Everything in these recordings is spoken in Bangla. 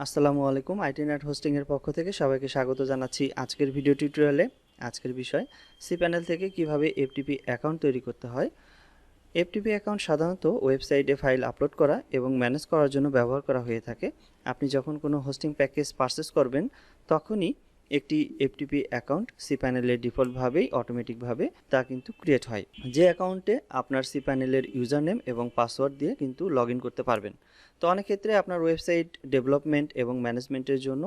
আসসালামু আলাইকুম। আইটি নেট হোস্টিং এর পক্ষ থেকে সবাইকে স্বাগত জানাচ্ছি আজকের ভিডিও টিউটোরিয়ালে। আজকের বিষয় cPanel থেকে কিভাবে FTP অ্যাকাউন্ট তৈরি করতে হয়। FTP অ্যাকাউন্ট সাধারণত ওয়েবসাইটে ফাইল আপলোড করা এবং ম্যানেজ করার জন্য ব্যবহার করা হয়ে থাকে। আপনি যখন কোনো হোস্টিং প্যাকেজ পারচেজ করবেন তখনই একটি FTP অ্যাকাউন্ট cPanel-এর ডিফল্টভাবেই অটোমেটিকভাবে তা কিন্তু ক্রিয়েট হয়, যে অ্যাকাউন্টে আপনার cPanel-এর ইউজার নেম এবং পাসওয়ার্ড দিয়ে কিন্তু লগ ইন করতে পারবেন। তো অনেক ক্ষেত্রে আপনার ওয়েবসাইট ডেভেলপমেন্ট এবং ম্যানেজমেন্টের জন্য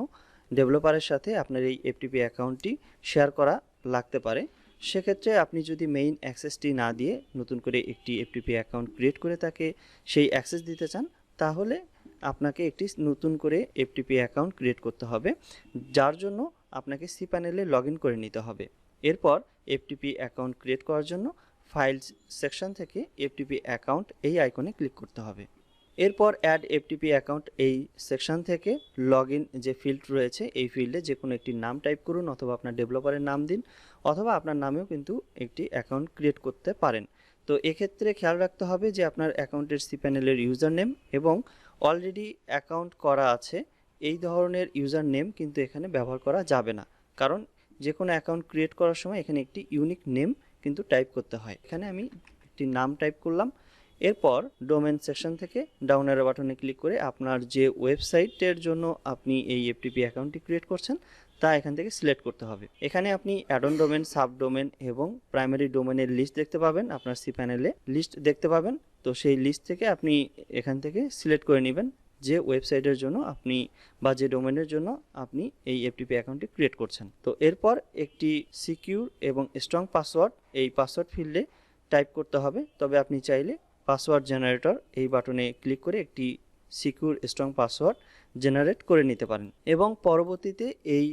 ডেভেলপারের সাথে আপনার এই FTP অ্যাকাউন্টটি শেয়ার করা লাগতে পারে। সেক্ষেত্রে আপনি যদি মেইন অ্যাক্সেসটি না দিয়ে নতুন করে একটি FTP অ্যাকাউন্ট ক্রিয়েট করে তাকে সেই অ্যাক্সেস দিতে চান, তাহলে আপনাকে একটি নতুন করে FTP অ্যাকাউন্ট ক্রিয়েট করতে হবে, যার জন্য আপনাকে cPanel-এ লগ ইন করে নিতে হবে। এরপর FTP অ্যাকাউন্ট ক্রিয়েট করার জন্য ফাইলস সেকশন থেকে FTP অ্যাকাউন্ট এই আইকনে ক্লিক করতে হবে। এরপর অ্যাড FTP অ্যাকাউন্ট এই সেকশন থেকে লগ ইন যে ফিল্ড রয়েছে এই ফিল্ডে যে কোনো একটি নাম টাইপ করুন, অথবা আপনার ডেভেলপারের নাম দিন, অথবা আপনার নামেও কিন্তু একটি অ্যাকাউন্ট ক্রিয়েট করতে পারেন। তো এক্ষেত্রে খেয়াল রাখতে হবে যে আপনার অ্যাকাউন্টের cPanel-এর ইউজার নেম এবং অলরেডি অ্যাকাউন্ট করা আছে এই ধরনের ইউজার নেম কিন্তু এখানে ব্যবহার করা যাবে না, কারণ যে কোনো অ্যাকাউন্ট ক্রিয়েট করার সময় এখানে একটি ইউনিক নেম কিন্তু টাইপ করতে হয়। এখানে আমি একটি নাম টাইপ করলাম। এরপর ডোমেন সেকশন থেকে ডাউন অ্যারো বাটনে ক্লিক করে আপনার যে ওয়েবসাইটের জন্য আপনি এই FTP অ্যাকাউন্টটি ক্রিয়েট করছেন তা এখান থেকে সিলেক্ট করতে হবে। এখানে আপনি অ্যাডন ডোমেন, সাব ডোমেন এবং প্রাইমারি ডোমেনের লিস্ট দেখতে পাবেন, আপনার cPanel-এ লিস্ট দেখতে পাবেন। তো সেই লিস্ট থেকে আপনি এখান থেকে সিলেক্ট করে নেবেন যে ওয়েবসাইটের জন্য আপনি বা যে ডোমেনের জন্য আপনি এই FTP অ্যাকাউন্টটি ক্রিয়েট করছেন। তো এরপর একটি সিকিউর এবং স্ট্রং পাসওয়ার্ড এই পাসওয়ার্ড ফিল্ডে টাইপ করতে হবে। তবে আপনি চাইলে পাসওয়ার্ড জেনারেটর এই বাটনে ক্লিক করে একটি সিকিউর স্ট্রং পাসওয়ার্ড জেনারেট করে নিতে পারেন, এবং পরবর্তীতে এই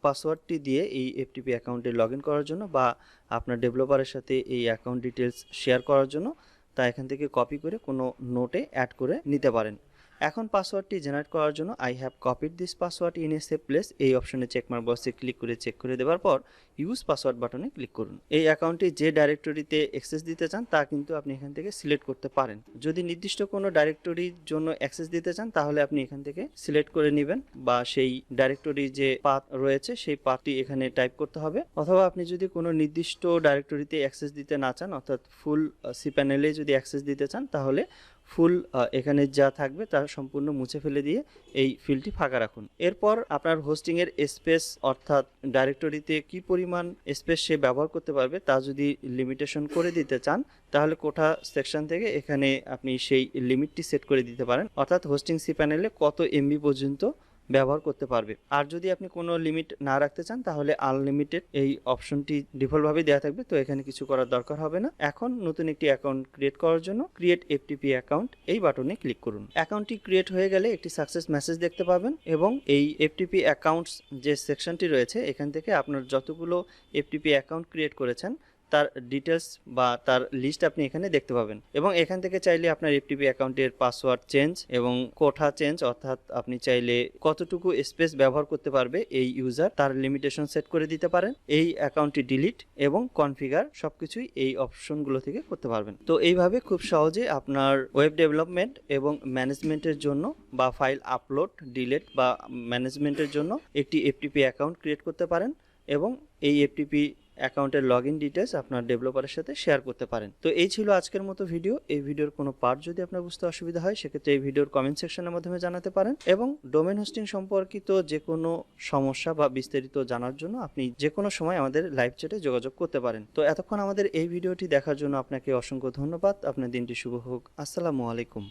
পাসওয়ার্ডটি দিয়ে এই FTP অ্যাকাউন্টে লগ ইন করার জন্য বা আপনার ডেভেলপারের সাথে এই অ্যাকাউন্ট ডিটেলস শেয়ার করার জন্য তা এখান থেকে কপি করে কোনো নোটে অ্যাড করে নিতে পারেন। এখন পাসওয়ার্ডটি জেনারেট করার জন্য I have copied this password in a safe place এই অপশনে চেকমার্ক বক্সে ক্লিক করে চেক করে দেওয়ার পর ইউজ পাসওয়ার্ড বাটনে ক্লিক করুন। এই অ্যাকাউন্টটি যে ডাইরেক্টরিতে অ্যাক্সেস দিতে চান তা কিন্তু আপনি এখান থেকে সিলেক্ট করতে পারেন। যদি নির্দিষ্ট কোনো ডাইরেক্টরির জন্য অ্যাক্সেস দিতে চান তাহলে আপনি এখান থেকে সিলেক্ট করে নেবেন, বা সেই ডাইরেক্টরি যে পাথ রয়েছে সেই পাথটি এখানে টাইপ করতে হবে। অথবা আপনি যদি কোনো নির্দিষ্ট ডাইরেক্টরিতে অ্যাক্সেস দিতে না চান, অর্থাৎ ফুল cPanel-এ যদি অ্যাক্সেস দিতে চান, তাহলে ফুল এখানে যা থাকবে তা সম্পূর্ণ মুছে ফেলে দিয়ে এই ফিল্ডটি ফাঁকা রাখুন। এরপর আপনার হোস্টিংয়ের স্পেস, অর্থাৎ ডাইরেক্টরিতে কি পরিমাণ স্পেস সে ব্যবহার করতে পারবে তা যদি লিমিটেশন করে দিতে চান, তাহলে কোঠা সেকশন থেকে এখানে আপনি সেই লিমিটটি সেট করে দিতে পারেন, অর্থাৎ হোস্টিং cPanel-এ কত MB পর্যন্ত ব্যবহার করতে পারবে। আর যদি আপনি কোনো লিমিট না রাখতে চান তাহলে আনলিমিটেড এই অপশনটি ডিফল্টভাবে দেওয়া থাকবে, তো এখানে কিছু করার দরকার হবে না। এখন নতুন একটি অ্যাকাউন্ট ক্রিয়েট করার জন্য ক্রিয়েট FTP অ্যাকাউন্ট এই বাটনে ক্লিক করুন। অ্যাকাউন্টটি ক্রিয়েট হয়ে গেলে একটি সাকসেস মেসেজ দেখতে পাবেন, এবং এই FTP অ্যাকাউন্টস যে সেকশনটি রয়েছে এখান থেকে আপনার যতগুলো FTP অ্যাকাউন্ট ক্রিয়েট করেছেন তার ডিটেলস বা তার লিস্ট আপনি এখানে দেখতে পাবেন, এবং এখান থেকে চাইলে আপনার FTP অ্যাকাউন্টের পাসওয়ার্ড চেঞ্জ এবং কোঠা চেঞ্জ, অর্থাৎ আপনি চাইলে কতটুকু স্পেস ব্যবহার করতে পারবে এই ইউজার তার লিমিটেশন সেট করে দিতে পারেন। এই অ্যাকাউন্টটি ডিলিট এবং কনফিগার সবকিছুই এই অপশনগুলো থেকে করতে পারবেন। তো এইভাবে খুব সহজে আপনার ওয়েব ডেভেলপমেন্ট এবং ম্যানেজমেন্টের জন্য বা ফাইল আপলোড, ডিলিট বা ম্যানেজমেন্টের জন্য একটি FTP অ্যাকাউন্ট ক্রিয়েট করতে পারেন, এবং এই FTP অ্যাকাউন্টের লগ ইন ডিটেলস আপনার ডেভেলপারের সাথে শেয়ার করতে পারেন। তো এই ছিল আজকের মতো ভিডিও। এই ভিডিওর কোনো পার্ট যদি আপনার বুঝতে অসুবিধা হয় সেক্ষেত্রে এই ভিডিওর কমেন্ট সেকশনের মাধ্যমে জানাতে পারেন, এবং ডোমেন হোস্টিং সম্পর্কিত যে কোনো সমস্যা বা বিস্তারিত জানার জন্য আপনি যে কোনো সময় আমাদের লাইভ চ্যাটে যোগাযোগ করতে পারেন। তো এতক্ষণ আমাদের এই ভিডিওটি দেখার জন্য আপনাকে অসংখ্য ধন্যবাদ। আপনার দিনটি শুভ হোক। আসসালামু আলাইকুম।